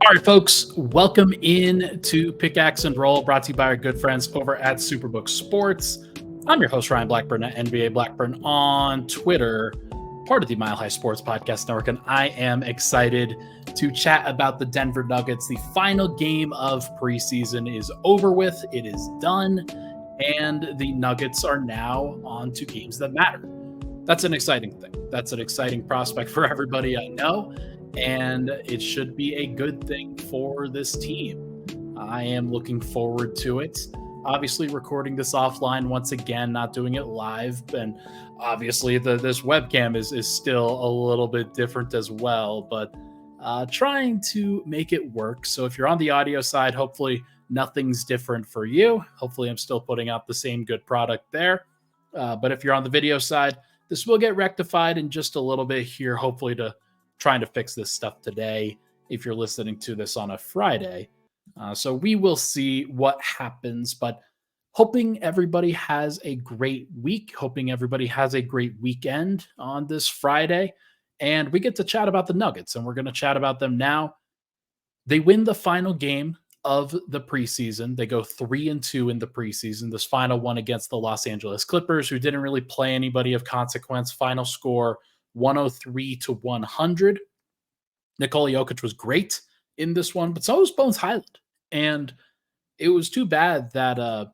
All right, folks, welcome in to Pickaxe and Roll, brought to you by our good friends over at Superbook Sports. I'm your host, Ryan Blackburn at NBA Blackburn on Twitter, part of the Mile High Sports Podcast Network, and I am excited to chat about the Denver Nuggets. The final game of preseason is over with, it is done, and the Nuggets are now on to games that matter. That's an exciting thing. That's an exciting prospect for everybody I know. And it should be a good thing for this team. I am looking forward to it. Obviously, recording this offline once again, not doing it live. And obviously, this webcam is still a little bit different as well, but trying to make it work. So if you're on the audio side, hopefully nothing's different for you. Hopefully, I'm still putting out the same good product there. But if you're on the video side, this will get rectified in just a little bit here, hopefully to trying to fix this stuff today if you're listening to this on a Friday. So we will see what happens, but hoping everybody has a great week, hoping everybody has a great weekend on this Friday. And we get to chat about the Nuggets, and we're going to chat about them now. They win the final game of the preseason. They go 3-2 in the preseason. This final one against the Los Angeles Clippers, who didn't really play anybody of consequence. Final score 103-100. Nikola Jokić was great in this one, but so was Bones Hyland. And it was too bad that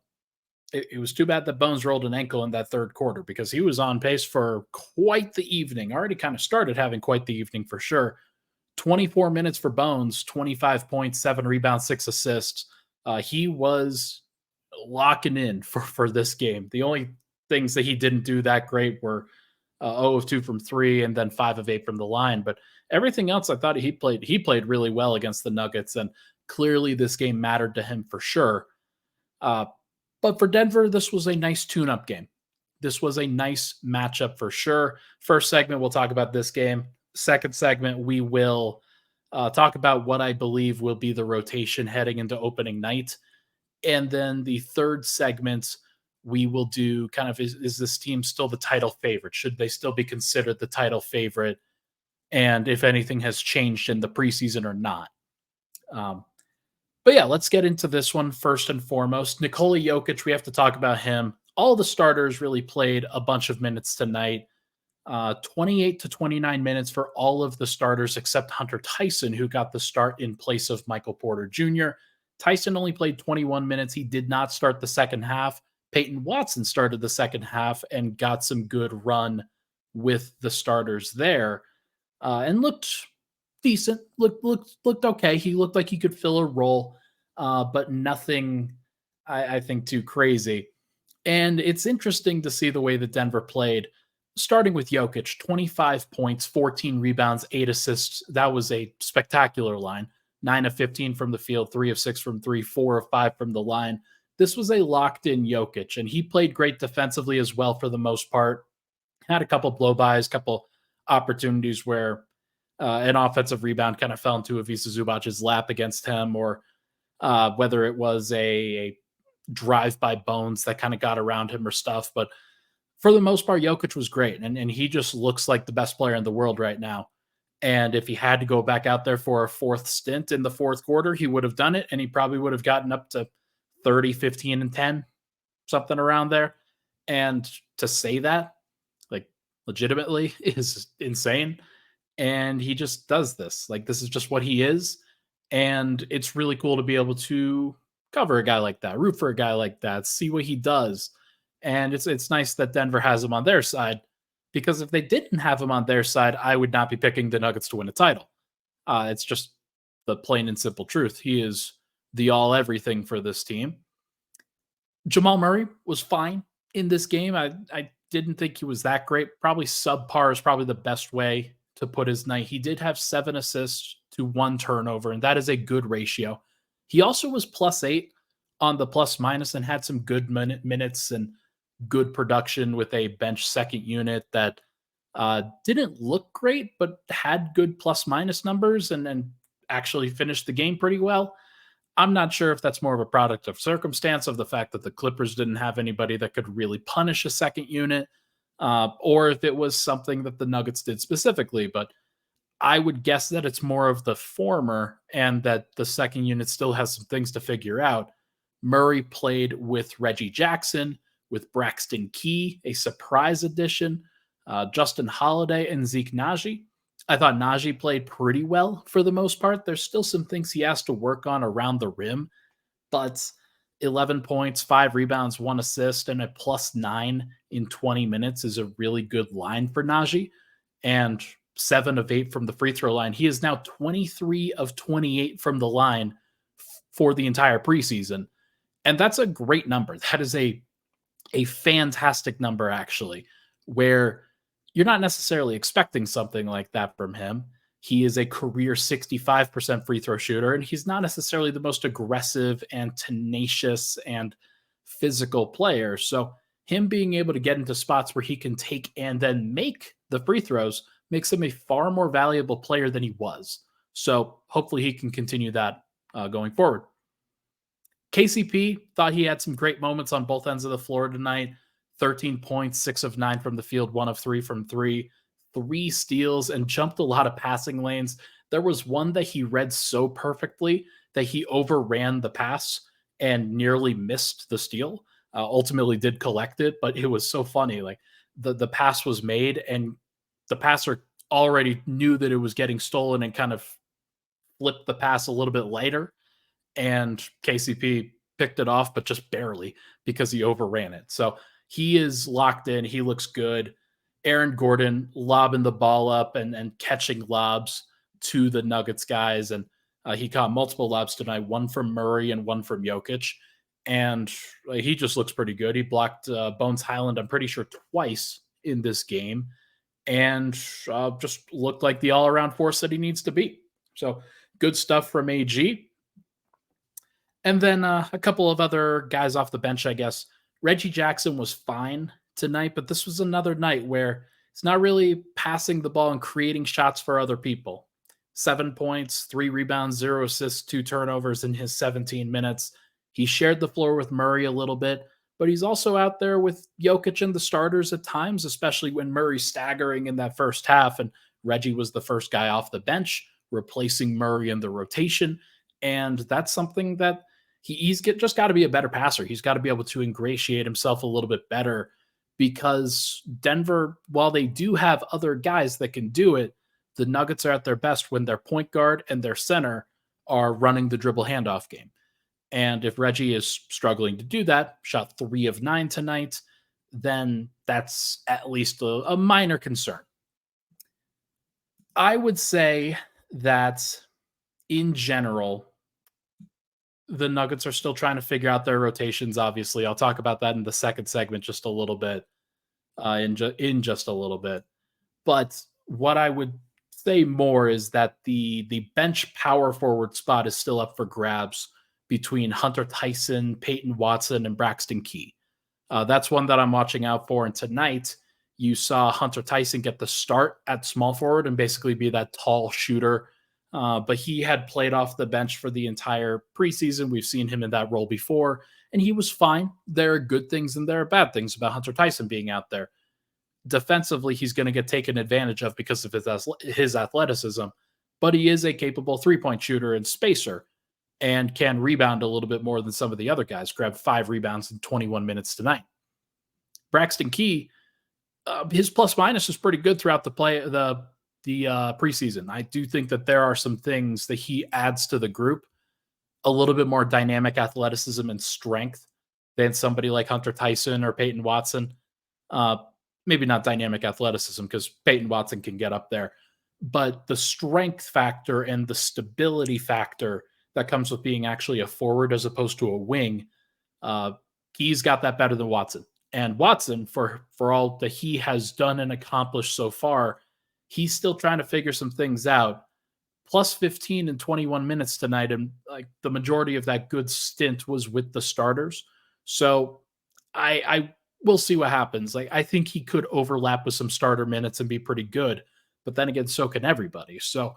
Bones rolled an ankle in that third quarter, because he was on pace for quite the evening. Already kind of started having quite the evening for sure. 24 minutes for Bones, 25 points, 7 rebounds, 6 assists. He was locking in for this game. The only things that he didn't do that great were 0 of 2 from 3 and then 5 of 8 from the line. But everything else, I thought he played really well against the Nuggets, and clearly this game mattered to him for sure. But for Denver, this was a nice tune-up game. This was a nice matchup for sure. First segment, we'll talk about this game. Second segment, we will talk about what I believe will be the rotation heading into opening night. And then the third segment, we will do kind of, is this team still the title favorite? Should they still be considered the title favorite? And if anything has changed in the preseason or not. But yeah, let's get into this one first and foremost. Nikola Jokić, we have to talk about him. All the starters really played a bunch of minutes tonight. 28 to 29 minutes for all of the starters except Hunter Tyson, who got the start in place of Michael Porter Jr. Tyson only played 21 minutes. He did not start the second half. Peyton Watson started the second half and got some good run with the starters there, and looked decent, looked okay. He looked like he could fill a role, but nothing, I think, too crazy. And it's interesting to see the way that Denver played, starting with Jokić, 25 points, 14 rebounds, 8 assists. That was a spectacular line. 9 of 15 from the field, 3 of 6 from 3, 4 of 5 from the line. This was a locked-in Jokić, and he played great defensively as well for the most part. Had a couple blow-bys, couple opportunities where an offensive rebound kind of fell into Ivica Zubac's lap against him, or whether it was a drive by Bones that kind of got around him or stuff. But for the most part, Jokić was great, and he just looks like the best player in the world right now. And if he had to go back out there for a fourth stint in the fourth quarter, he would have done it, and he probably would have gotten up to 30, 15, and 10, something around there. And to say that, like, legitimately is insane. And he just does this. Like, this is just what he is. And it's really cool to be able to cover a guy like that, root for a guy like that, see what he does. And it's nice that Denver has him on their side, because if they didn't have him on their side, I would not be picking the Nuggets to win a title. It's just the plain and simple truth. He is the all everything for this team. Jamal Murray was fine in this game. I didn't think he was that great. Probably subpar is probably the best way to put his night. He did have 7 assists to 1 turnover, and that is a good ratio. He also was +8 on the plus minus and had some good minutes and good production with a bench second unit that didn't look great, but had good plus minus numbers and actually finished the game pretty well. I'm not sure if that's more of a product of circumstance, of the fact that the Clippers didn't have anybody that could really punish a second unit, or if it was something that the Nuggets did specifically. But I would guess that it's more of the former and that the second unit still has some things to figure out. Murray played with Reggie Jackson, with Braxton Key, a surprise addition, Justin Holiday, and Zeke Naji. I thought Naji played pretty well for the most part. There's still some things he has to work on around the rim, but 11 points, 5 rebounds, 1 assist, and a +9 in 20 minutes is a really good line for Naji. And 7 of 8 from the free throw line. He is now 23 of 28 from the line for the entire preseason. And that's a great number. That is a fantastic number, actually, where you're not necessarily expecting something like that from him. He is a career 65% free throw shooter, and he's not necessarily the most aggressive and tenacious and physical player. So, him being able to get into spots where he can take and then make the free throws makes him a far more valuable player than he was. So, hopefully, he can continue that going forward. KCP thought he had some great moments on both ends of the floor tonight. 13 points, 6 of 9 from the field, 1 of 3 from three, 3 steals, and jumped a lot of passing lanes. There was one that he read so perfectly that he overran the pass and nearly missed the steal. Ultimately did collect it, but it was so funny. Like the pass was made and the passer already knew that it was getting stolen and kind of flipped the pass a little bit later, and KCP picked it off, but just barely because he overran it. So he is locked in. He looks good. Aaron Gordon lobbing the ball up and catching lobs to the Nuggets guys. And he caught multiple lobs tonight, one from Murray and one from Jokic. And he just looks pretty good. He blocked Bones Hyland, I'm pretty sure, twice in this game and just looked like the all around force that he needs to be. So good stuff from AG. And then a couple of other guys off the bench, I guess. Reggie Jackson was fine tonight, but this was another night where it's not really passing the ball and creating shots for other people. 7 points, 3 rebounds, 0 assists, 2 turnovers in his 17 minutes. He shared the floor with Murray a little bit, but he's also out there with Jokic and the starters at times, especially when Murray's staggering in that first half. And Reggie was the first guy off the bench, replacing Murray in the rotation. And that's something that he's just got to be a better passer. He's got to be able to ingratiate himself a little bit better because Denver, while they do have other guys that can do it, the Nuggets are at their best when their point guard and their center are running the dribble handoff game. And if Reggie is struggling to do that, shot 3 of 9 tonight, then that's at least a minor concern. I would say that in general, the Nuggets are still trying to figure out their rotations, obviously. I'll talk about that in the second segment just a little bit, in just a little bit. But what I would say more is that the bench power forward spot is still up for grabs between Hunter Tyson, Peyton Watson, and Braxton Key. That's one that I'm watching out for. And tonight, you saw Hunter Tyson get the start at small forward and basically be that tall shooter. But he had played off the bench for the entire preseason. We've seen him in that role before, and he was fine. There are good things and there are bad things about Hunter Tyson being out there. Defensively, he's going to get taken advantage of because of his athleticism, but he is a capable three-point shooter and spacer and can rebound a little bit more than some of the other guys. Grabbed 5 rebounds in 21 minutes tonight. Braxton Key, his plus minus is pretty good throughout the preseason. I do think that there are some things that he adds to the group, a little bit more dynamic athleticism and strength than somebody like Hunter Tyson or Peyton Watson. Maybe not dynamic athleticism because Peyton Watson can get up there, but the strength factor and the stability factor that comes with being actually a forward as opposed to a wing, he's got that better than Watson. And Watson, for all that he has done and accomplished so far, he's still trying to figure some things out. Plus 15 in 21 minutes tonight, and like the majority of that good stint was with the starters. So I will see what happens. Like I think he could overlap with some starter minutes and be pretty good, but then again, so can everybody. So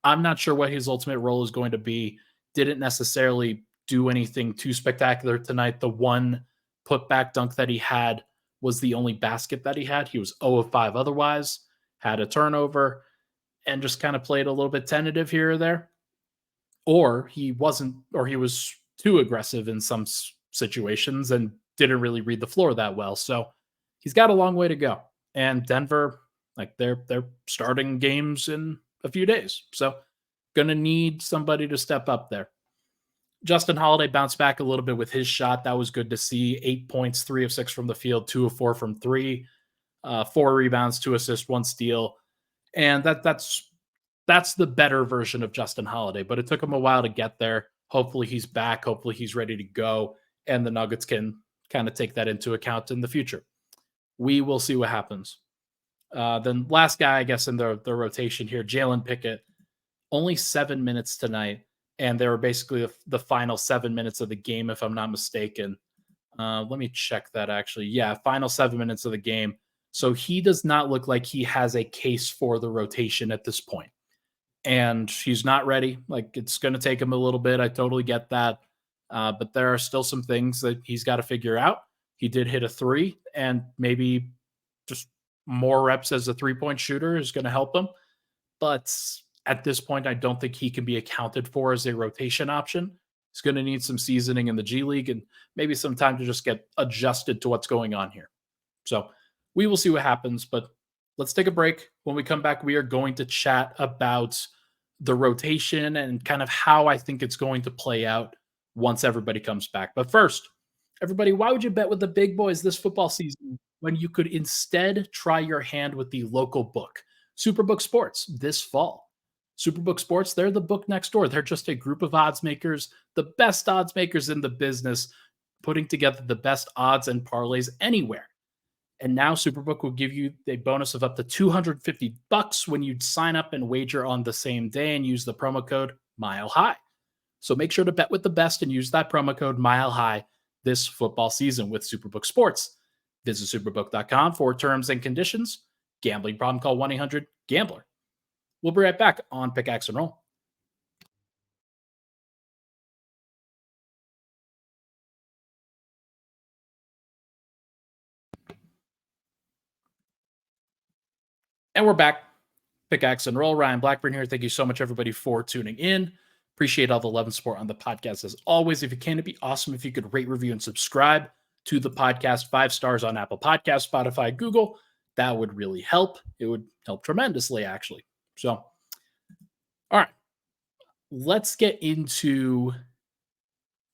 I'm not sure what his ultimate role is going to be. Didn't necessarily do anything too spectacular tonight. The one putback dunk that he had was the only basket that he had. He was 0 of 5 otherwise, had a turnover, and just kind of played a little bit tentative here or there, or he wasn't, or he was too aggressive in some situations and didn't really read the floor that well. So he's got a long way to go. And Denver, like they're starting games in a few days, so gonna need somebody to step up there. Justin Holiday bounced back a little bit with his shot. That was good to see. 8 points, 3 of 6 from the field, 2 of 4 from three, 4 rebounds, 2 assists, 1 steal, and that's the better version of Justin Holiday. But it took him a while to get there. Hopefully he's back. Hopefully he's ready to go, and the Nuggets can kind of take that into account in the future. We will see what happens. Then last guy, I guess, in the rotation here, Jalen Pickett, only 7 minutes tonight, and they were basically the final 7 minutes of the game, if I'm not mistaken. Let me check that actually. Yeah, final 7 minutes of the game. So he does not look like he has a case for the rotation at this point. And he's not ready. Like, it's going to take him a little bit. I totally get that. But there are still some things that he's got to figure out. He did hit a three, and maybe just more reps as a 3-point shooter is going to help him. But at this point, I don't think he can be accounted for as a rotation option. He's going to need some seasoning in the G League and maybe some time to just get adjusted to what's going on here. So we will see what happens, but let's take a break. When we come back, we are going to chat about the rotation and kind of how I think it's going to play out once everybody comes back. But first, everybody, why would you bet with the big boys this football season when you could instead try your hand with the local book, Superbook Sports, this fall? Superbook Sports, they're the book next door. They're just a group of odds makers, the best odds makers in the business, putting together the best odds and parlays anywhere. And now Superbook will give you a bonus of up to $250 when you sign up and wager on the same day and use the promo code MileHigh. So make sure to bet with the best and use that promo code MileHigh this football season with Superbook Sports. Visit superbook.com for terms and conditions. Gambling problem, call 1-800-GAMBLER. We'll be right back on Pickaxe and Roll. And we're back. Pickaxe and Roll. Ryan Blackburn here. Thank you so much, everybody, for tuning in. Appreciate all the love and support on the podcast as always. If you can, it'd be awesome if you could rate, review, and subscribe to the podcast. 5 stars on Apple Podcasts, Spotify, Google. That would really help. It would help tremendously, actually. So, all right. Let's get into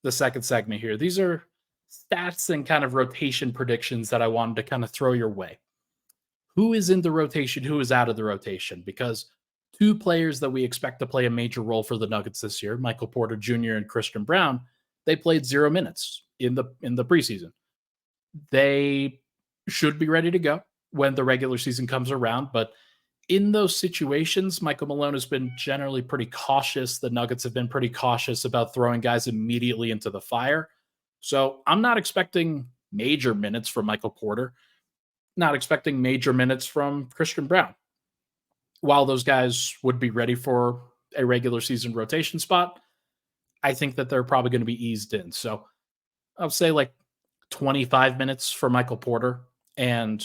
the second segment here. These are stats and kind of rotation predictions that I wanted to kind of throw your way. Who is in the rotation? Who is out of the rotation? Because 2 players that we expect to play a major role for the Nuggets this year, Michael Porter Jr. and Christian Braun, they played 0 minutes in the preseason. They should be ready to go when the regular season comes around, but in those situations, Michael Malone has been generally pretty cautious. The Nuggets have been pretty cautious about throwing guys immediately into the fire. So I'm not expecting major minutes from Michael Porter, not expecting major minutes from Christian Braun. While those guys would be ready for a regular season rotation spot, I think that they're probably going to be eased in. So I'll say like 25 minutes for Michael Porter and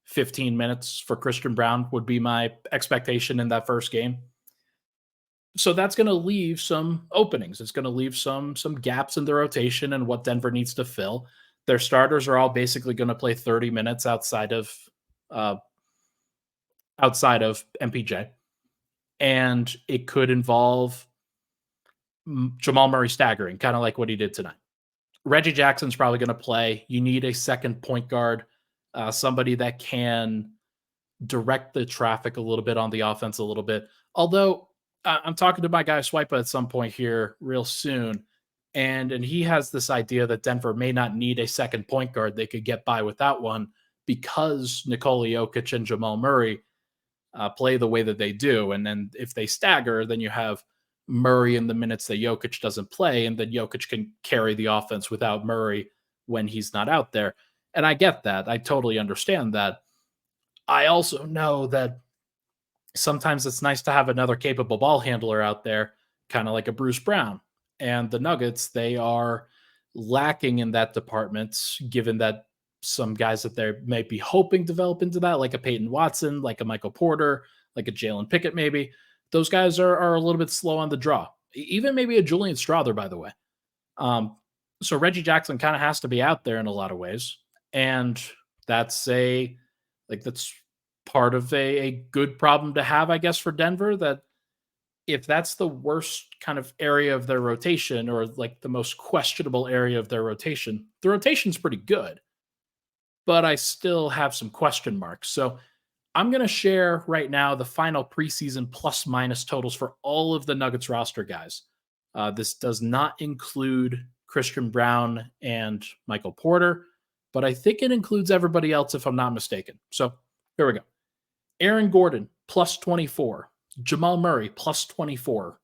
15 minutes for Christian Braun would be my expectation in that first game. So that's going to leave some openings. It's going to leave some gaps in the rotation and what Denver needs to fill. Their starters are all basically going to play 30 minutes outside of MPJ, and it could involve Jamal Murray staggering, kind of like what he did tonight. Reggie Jackson's probably going to play. You need a second point guard, somebody that can direct the traffic a little bit on the offense a little bit. Although I'm talking to my guy Swipa at some point here real soon, and he has this idea that Denver may not need a second point guard. They could get by without one because Nikola Jokic and Jamal Murray play the way that they do. And then if they stagger, then you have Murray in the minutes that Jokic doesn't play, and then Jokic can carry the offense without Murray when he's not out there. And I get that. I totally understand that. I also know that sometimes it's nice to have another capable ball handler out there, kind of like a Bruce Brown. And the Nuggets, they are lacking in that department, given that some guys that they may be hoping develop into that, like a Peyton Watson, like a Michael Porter, like a Jalen Pickett maybe. Those guys are a little bit slow on the draw. Even maybe a Julian Strawther, by the way. Um, so Reggie Jackson kind of has to be out there in a lot of ways, and that's a that's part of a good problem to have, I guess, for Denver. That if that's the worst kind of area of their rotation, or like the most questionable area of their rotation, the rotation's pretty good, but I still have some question marks. So I'm going to share right now the final preseason plus minus totals for all of the Nuggets roster guys. This does not include Christian Brown and Michael Porter, but I think it includes everybody else if I'm not mistaken. So here we go. Aaron Gordon plus 24, Jamal Murray plus 24,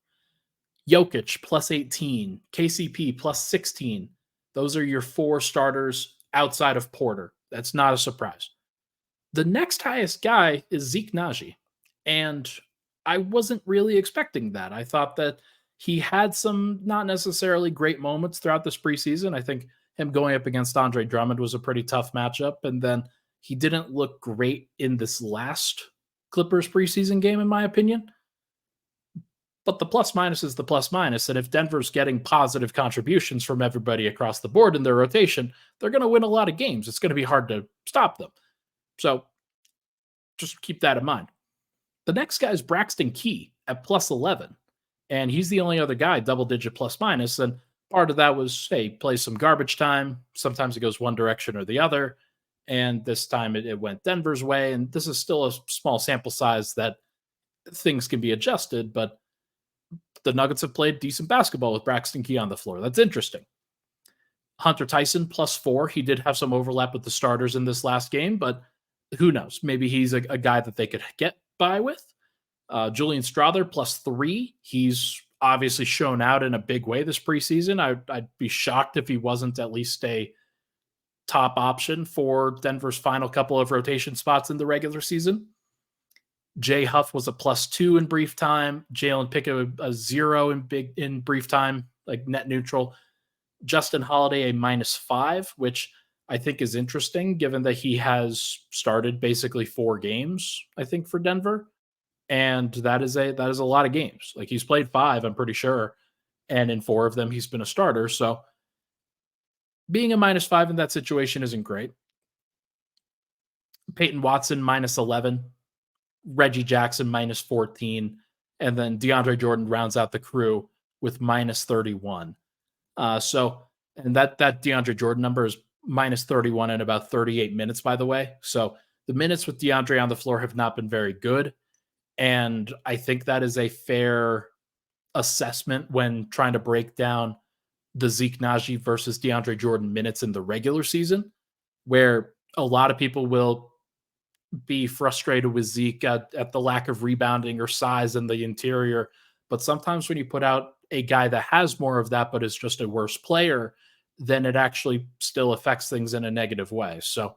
Jokic plus 18, KCP plus 16. Those are your four starters outside of Porter. That's not a surprise. The next highest guy is Zeke Naji, and I wasn't really expecting that. I thought that he had some not necessarily great moments throughout this preseason. I think him going up against Andre Drummond was a pretty tough matchup, and then he didn't look great in this last Clippers preseason game, in my opinion. But the plus minus is the plus minus. And if Denver's getting positive contributions from everybody across the board in their rotation, they're going to win a lot of games. It's going to be hard to stop them. So just keep that in mind. The next guy is Braxton Key at plus 11. And he's the only other guy double digit plus minus. And part of that was, hey, play some garbage time. Sometimes it goes one direction or the other. And this time it went Denver's way. And this is still a small sample size that things can be adjusted. But the Nuggets have played decent basketball with Braxton Key on the floor. That's interesting. Hunter Tyson plus 4. He did have some overlap with the starters in this last game, but who knows? Maybe he's a guy that they could get by with. Julian Strawther plus 3. He's obviously shown out in a big way this preseason. I'd be shocked if he wasn't at least a top option for Denver's final couple of rotation spots in the regular season. Jay Huff was a plus 2 in brief time. Jalen Pickett a 0 in brief time, like net neutral. Justin Holiday a minus 5, which I think is interesting given that he has started basically 4 games, I think, for Denver. And that is a lot of games. Like he's played 5, I'm pretty sure. And in 4 of them, he's been a starter. So being a minus 5 in that situation isn't great. Peyton Watson minus 11. Reggie Jackson minus 14, and then DeAndre Jordan rounds out the crew with minus 31. And that DeAndre Jordan number is minus 31 in about 38 minutes, by the way. So the minutes with DeAndre on the floor have not been very good. And I think that is a fair assessment when trying to break down the Zeke Naji versus DeAndre Jordan minutes in the regular season, where a lot of people will be frustrated with Zeke at the lack of rebounding or size in the interior. But sometimes when you put out a guy that has more of that, but is just a worse player, then it actually still affects things in a negative way. So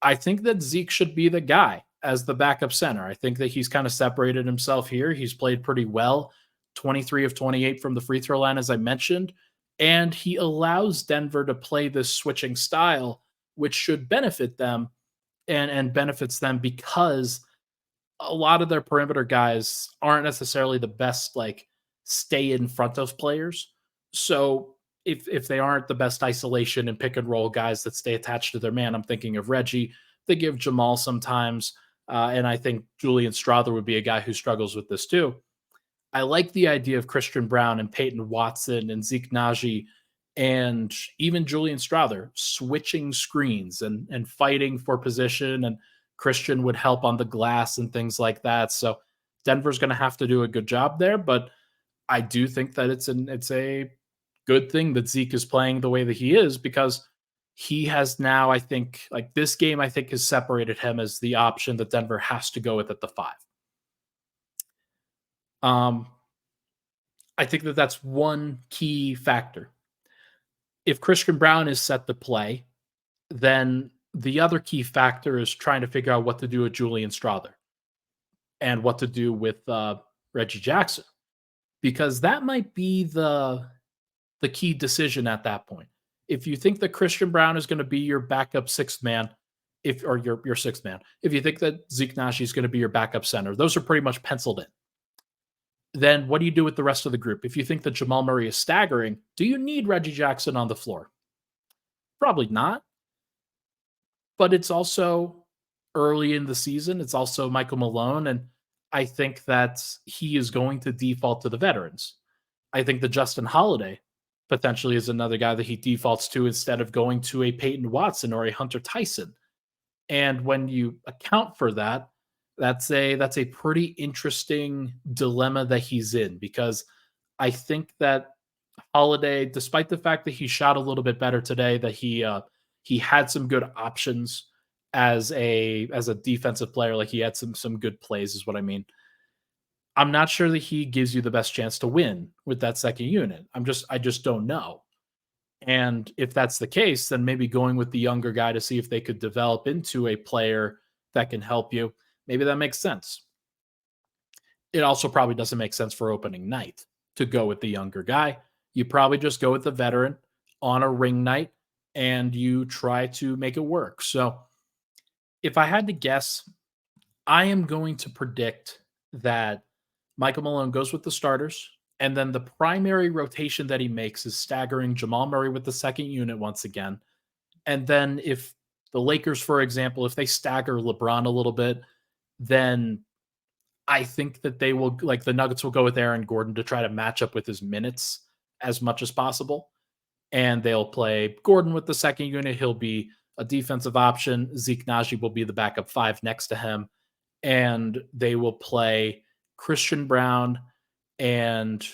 I think that Zeke should be the guy as the backup center. I think that he's kind of separated himself here. He's played pretty well, 23 of 28 from the free throw line, as I mentioned. And he allows Denver to play this switching style, which should benefit them. And benefits them because a lot of their perimeter guys aren't necessarily the best, like, stay in front of players. So if they aren't the best isolation and pick and roll guys that stay attached to their man, I'm thinking of Reggie. They give Jamal sometimes, and I think Julian Strawther would be a guy who struggles with this too. I like the idea of Christian Brown and Peyton Watson and Zeke Naji and even Julian Strawther switching screens and fighting for position, and Christian would help on the glass and things like that. So Denver's going to have to do a good job there, but I do think that it's a good thing that Zeke is playing the way that he is, because he has now, I think, like this game, I think has separated him as the option that Denver has to go with at the 5. I think that that's one key factor. If Christian Brown is set to play, then the other key factor is trying to figure out what to do with Julian Strawther and what to do with Reggie Jackson, because that might be the key decision at that point. If you think that Christian Brown is going to be your backup 6th man, if or your sixth man, if you think that Zeke Naji is going to be your backup center, those are pretty much penciled in. Then what do you do with the rest of the group? If you think that Jamal Murray is staggering, do you need Reggie Jackson on the floor? Probably not. But it's also early in the season. It's also Michael Malone. And I think that he is going to default to the veterans. I think that Justin Holiday potentially is another guy that he defaults to instead of going to a Peyton Watson or a Hunter Tyson. And when you account for that, that's a pretty interesting dilemma that he's in because I think that Holiday, despite the fact that he shot a little bit better today, that he had some good options as a defensive player, like he had some good plays, is what I mean. I'm not sure that he gives you the best chance to win with that second unit. I just don't know. And if that's the case, then maybe going with the younger guy to see if they could develop into a player that can help you, maybe that makes sense. It also probably doesn't make sense for opening night to go with the younger guy. You probably just go with the veteran on a ring night and you try to make it work. So if I had to guess, I am going to predict that Michael Malone goes with the starters, and then the primary rotation that he makes is staggering Jamal Murray with the second unit once again. And then if the Lakers, for example, if they stagger LeBron a little bit, then I think that they will, like the Nuggets will go with Aaron Gordon to try to match up with his minutes as much as possible. And they'll play Gordon with the second unit. He'll be a defensive option. Zeke Naji will be the backup five next to him. And they will play Christian Brown and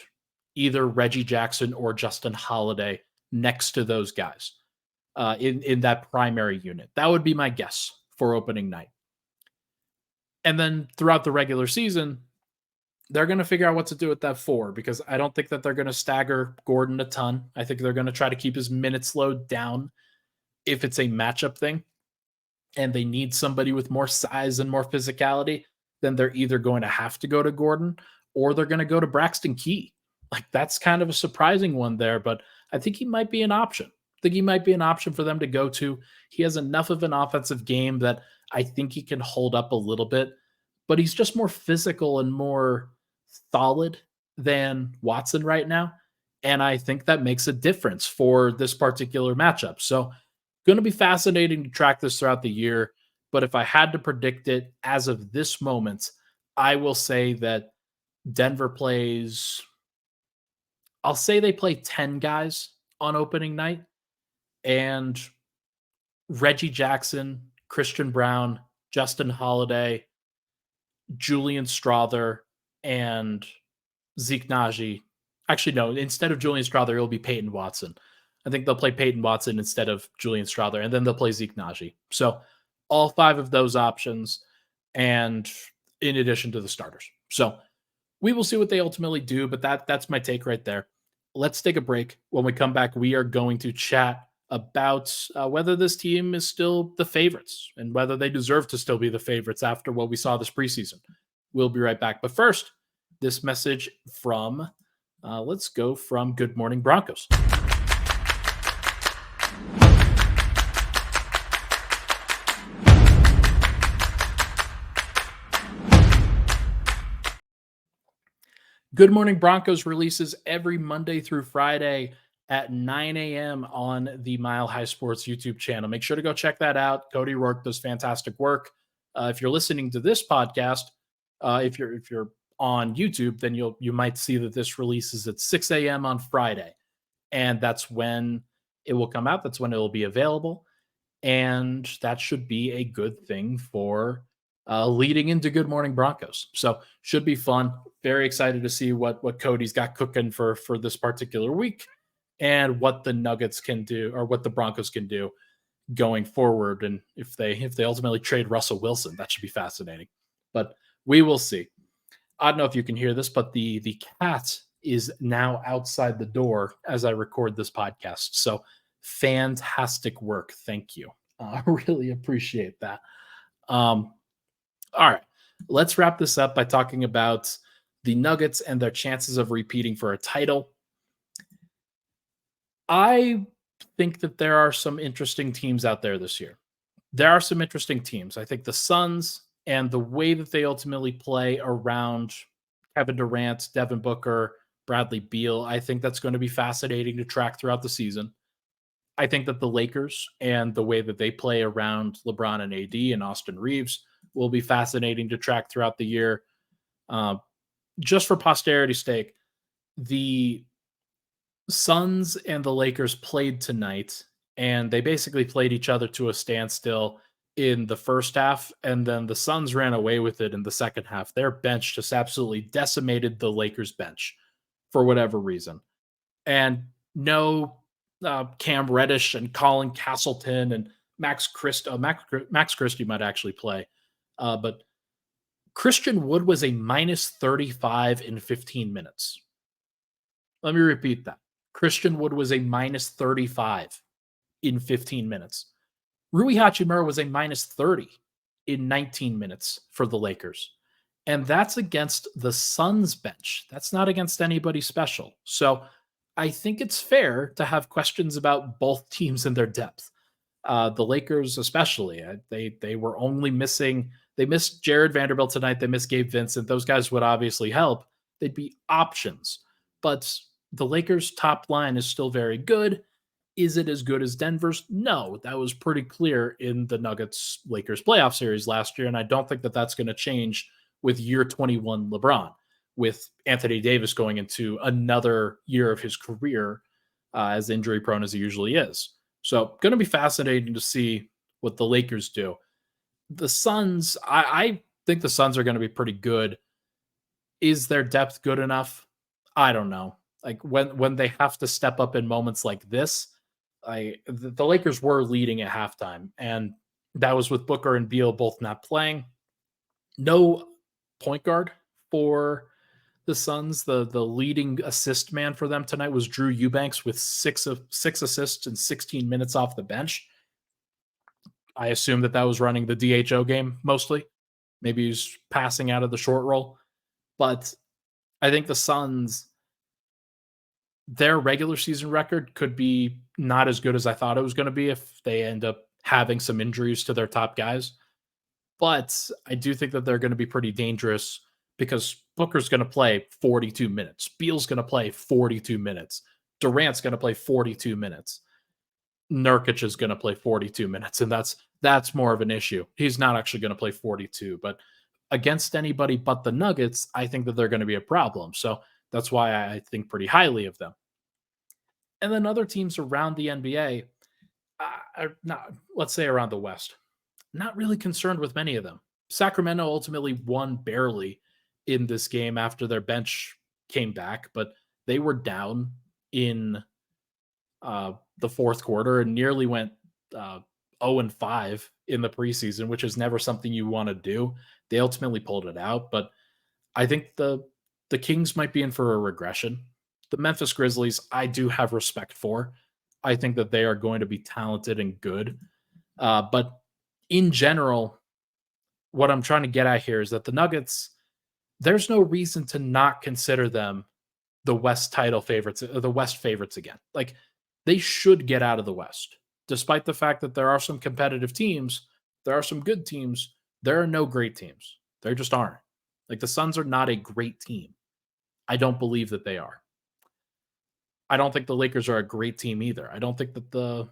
either Reggie Jackson or Justin Holiday next to those guys in that primary unit. That would be my guess for opening night. And then throughout the regular season, they're going to figure out what to do with that four because I don't think that they're going to stagger Gordon a ton. I think they're going to try to keep his minutes load down if it's a matchup thing and they need somebody with more size and more physicality, then they're either going to have to go to Gordon or they're going to go to Braxton Key. Like that's kind of a surprising one there, but I think he might be an option. I think he might be an option for them to go to. He has enough of an offensive game that I think he can hold up a little bit, but he's just more physical and more solid than Watson right now. And I think that makes a difference for this particular matchup. So, going to be fascinating to track this throughout the year. But if I had to predict it as of this moment, I will say that Denver plays, I'll say they play 10 guys on opening night. And Reggie Jackson, Christian Brown, Justin Holiday, Julian Strother, and Zeke Naji. Actually, no, instead of Julian Strother, it'll be Peyton Watson. I think they'll play Peyton Watson instead of Julian Strother, and then they'll play Zeke Naji. So all five of those options, and in addition to the starters. So we will see what they ultimately do, but that's my take right there. Let's take a break. When we come back, we are going to chat about whether this team is still the favorites and whether they deserve to still be the favorites after what we saw this preseason. We'll be right back. But first, this message from, let's go from Good Morning Broncos. Good Morning Broncos releases every Monday through Friday at 9 a.m. on the Mile High Sports YouTube channel. Make sure to go check that out. Cody Rourke does fantastic work. If you're listening to this podcast, if you're on YouTube, then you might see that this releases at 6 a.m. on Friday, and that's when it will come out. That's when it will be available, and that should be a good thing for leading into Good Morning Broncos. So should be fun. Very excited to see what Cody's got cooking for this particular week and what the Nuggets can do or what the Broncos can do going forward. And if they ultimately trade Russell Wilson, that should be fascinating. But we will see. I don't know if you can hear this, but the cat is now outside the door as I record this podcast. So fantastic work. Thank you. I really appreciate that. All right, let's wrap this up by talking about the Nuggets and their chances of repeating for a title. I think that there are some interesting teams out there this year. there are some interesting teams. I think the Suns and the way that they ultimately play around Kevin Durant, Devin Booker, Bradley Beal, I think that's going to be fascinating to track throughout the season. I think that the Lakers and the way that they play around LeBron and AD and Austin Reeves will be fascinating to track throughout the year. Uh, just for posterity's sake, the Suns and the Lakers played tonight, and they basically played each other to a standstill in the first half, and then the Suns ran away with it in the second half. Their bench just absolutely decimated the Lakers bench for whatever reason. And no Cam Reddish and Colin Castleton and Max Christie might actually play. But Christian Wood was a minus 35 in 15 minutes. Let me repeat that. Christian Wood was a minus 35 in 15 minutes. Rui Hachimura was a minus 30 in 19 minutes for the Lakers. And that's against the Suns bench. That's not against anybody special. So I think it's fair to have questions about both teams and their depth. The Lakers, especially, they were only missing. They missed Jared Vanderbilt tonight. They missed Gabe Vincent. Those guys would obviously help. They'd be options, but the Lakers' top line is still very good. Is it as good as Denver's? No, that was pretty clear in the Nuggets Lakers playoff series last year, and I don't think that that's going to change with year 21 LeBron, with Anthony Davis going into another year of his career as injury prone as he usually is. So, going to be fascinating to see what the Lakers do. The Suns, I think the Suns are going to be pretty good. Is their depth good enough? I don't know. Like when they have to step up in moments like this, the Lakers were leading at halftime, and that was with Booker and Beal both not playing. No point guard for the Suns. The leading assist man for them tonight was Drew Eubanks with six assists and 16 minutes off the bench. I assume that was running the DHO game mostly. Maybe he's passing out of the short roll, but I think the Suns, their regular season record could be not as good as I thought it was going to be if they end up having some injuries to their top guys. But I do think that they're going to be pretty dangerous because Booker's going to play 42 minutes. Beal's going to play 42 minutes. Durant's going to play 42 minutes. Nurkic is going to play 42 minutes, and that's more of an issue. He's not actually going to play 42, but against anybody but the Nuggets, I think that they're going to be a problem. So that's why I think pretty highly of them. And then other teams around the NBA, are not, let's say around the West, not really concerned with many of them. Sacramento ultimately won barely in this game after their bench came back, but they were down in the fourth quarter and nearly went 0-5 in the preseason, which is never something you want to do. They ultimately pulled it out, but I think the Kings might be in for a regression. The Memphis Grizzlies, I do have respect for. I think that they are going to be talented and good. But in general, what I'm trying to get at here is that the Nuggets, there's no reason to not consider them the West title favorites, the West favorites again. Like, they should get out of the West. Despite the fact that there are some competitive teams, there are some good teams, there are no great teams. There just aren't. Like, the Suns are not a great team. I don't believe that they are. I don't think the Lakers are a great team either. I don't think that the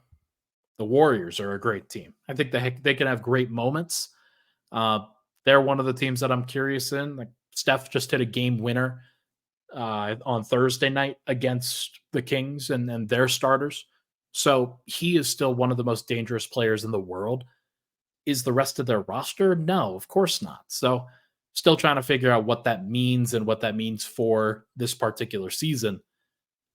Warriors are a great team. I think they can have great moments. They're one of the teams that I'm curious in. Like, Steph just hit a game winner on Thursday night against the Kings and their starters. So he is still one of the most dangerous players in the world. Is the rest of their roster? No, of course not. So still trying to figure out what that means and what that means for this particular season.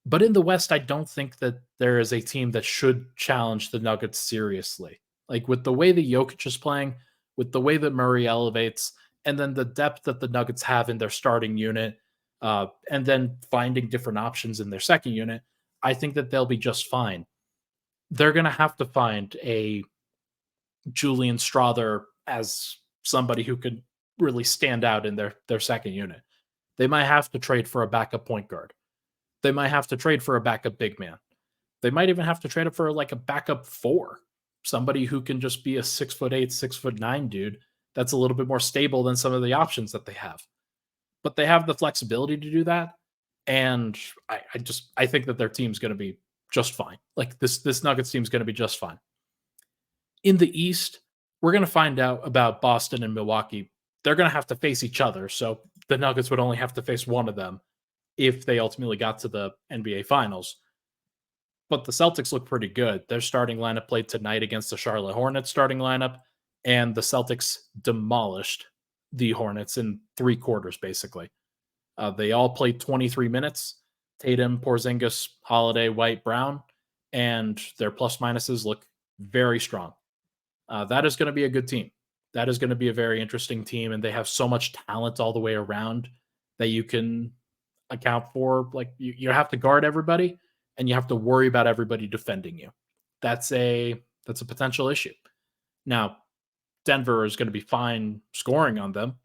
But in the West, I don't think that there is a team that should challenge the Nuggets seriously. Like, with the way that Jokic is playing, with the way that Murray elevates, and then the depth that the Nuggets have in their starting unit, and then finding different options in their second unit, I think that they'll be just fine. They're going to have to find a Julian Strawther as somebody who could really stand out in their second unit. They might have to trade for a backup point guard. They might have to trade for a backup big man. They might even have to trade it for like a backup 4, somebody who can just be a 6'8", 6'9" dude that's a little bit more stable than some of the options that they have. But they have the flexibility to do that. And I think that their team's going to be just fine. Like this Nuggets team's going to be just fine. In the East, we're going to find out about Boston and Milwaukee. They're going to have to face each other. So the Nuggets would only have to face one of them if they ultimately got to the NBA Finals. But the Celtics look pretty good. Their starting lineup played tonight against the Charlotte Hornets starting lineup, and the Celtics demolished the Hornets in 3 quarters, basically. They all played 23 minutes. Tatum, Porzingis, Holiday, White, Brown, and their plus minuses look very strong. That is going to be a good team. That is going to be a very interesting team, and they have so much talent all the way around that you can account for. Like you have to guard everybody, and you have to worry about everybody defending you. That's a potential issue. Now, Denver is going to be fine scoring on them.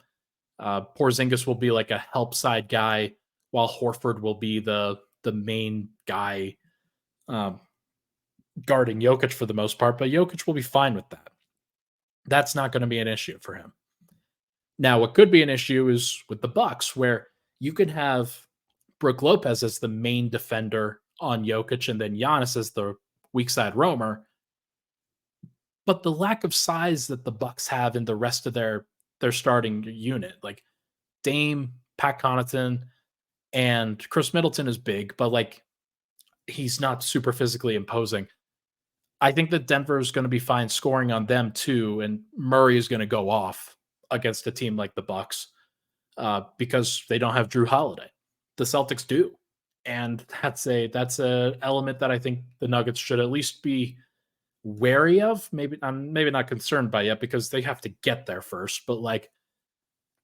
Porzingis will be like a help side guy, while Horford will be the main guy guarding Jokic for the most part. But Jokic will be fine with that. That's not going to be an issue for him. Now, what could be an issue is with the Bucks, where you could have Brook Lopez as the main defender on Jokic, and then Giannis as the weak side roamer. But the lack of size that the Bucks have in the rest of their starting unit, like Dame, Pat Connaughton, and Chris Middleton is big, but like he's not super physically imposing. I think that Denver is going to be fine scoring on them too, and Murray is going to go off against a team like the Bucks because they don't have Drew Holiday. The Celtics do, and that's a element that I think the Nuggets should at least be wary of. Maybe I'm not concerned by yet because they have to get there first, but like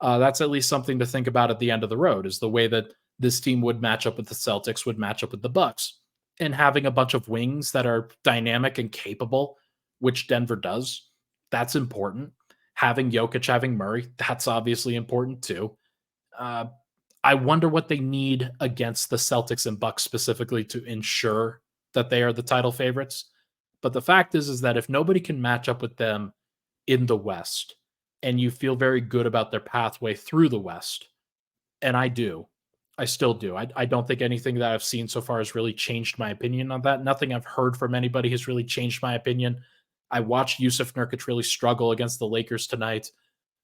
that's at least something to think about at the end of the road, is the way that this team would match up with the Celtics, would match up with the Bucks. And having a bunch of wings that are dynamic and capable, which Denver does, that's important. Having Jokic, having Murray, that's obviously important too. I wonder what they need against the Celtics and Bucks specifically to ensure that they are the title favorites. But the fact is that if nobody can match up with them in the West, and you feel very good about their pathway through the West, and I still do. I don't think anything that I've seen so far has really changed my opinion on that. Nothing I've heard from anybody has really changed my opinion. I watched Yusuf Nurkic really struggle against the Lakers tonight.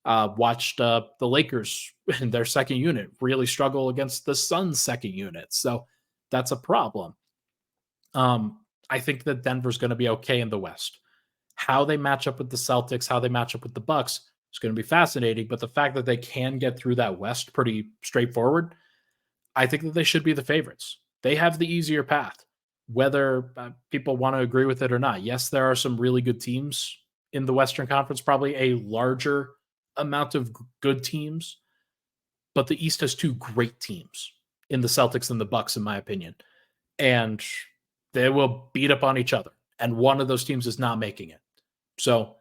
Watched the Lakers in their second unit really struggle against the Suns' second unit. So that's a problem. I think that Denver's going to be okay in the West. How they match up with the Celtics, how they match up with the Bucks is going to be fascinating. But the fact that they can get through that West pretty straightforward, I think that they should be the favorites. They have the easier path, whether people want to agree with it or not. Yes, there are some really good teams in the Western Conference, probably a larger amount of good teams, but the East has 2 great teams in the Celtics and the Bucks, in my opinion. And they will beat up on each other. And one of those teams is not making it. So,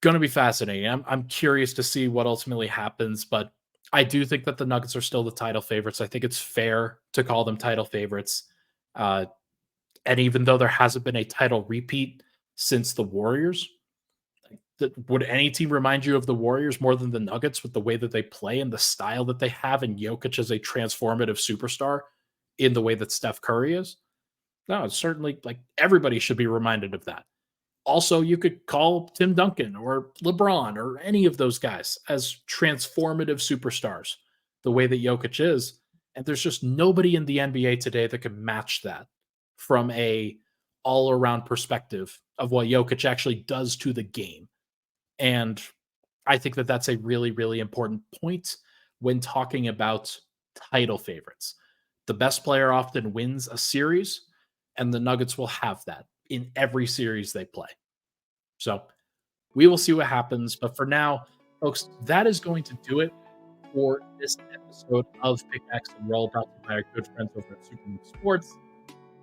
going to be fascinating. I'm curious to see what ultimately happens, but I do think that the Nuggets are still the title favorites. I think it's fair to call them title favorites. And even though there hasn't been a title repeat since the Warriors, would any team remind you of the Warriors more than the Nuggets with the way that they play and the style that they have, and Jokic as a transformative superstar in the way that Steph Curry is? No, it's certainly like everybody should be reminded of that. Also, you could call Tim Duncan or LeBron or any of those guys as transformative superstars, the way that Jokic is. And there's just nobody in the NBA today that can match that from a all-around perspective of what Jokic actually does to the game. And I think that that's a really, really important point when talking about title favorites. The best player often wins a series, and the Nuggets will have that in every series they play. So we will see what happens. But for now, folks, that is going to do it for this episode of Pickaxe and Roll, brought to you by our good friends over at Superman Sports.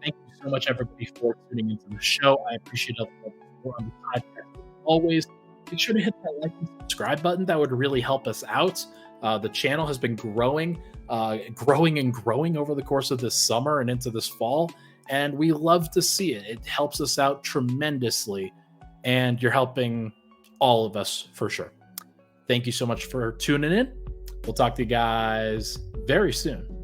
Thank you so much, everybody, for tuning into the show. I appreciate all the support on the podcast. As always, make sure to hit that like and subscribe button. That would really help us out. The channel has been growing over the course of this summer and into this fall. And we love to see it. It helps us out tremendously and you're helping all of us for sure. Thank you so much for tuning in. We'll talk to you guys very soon.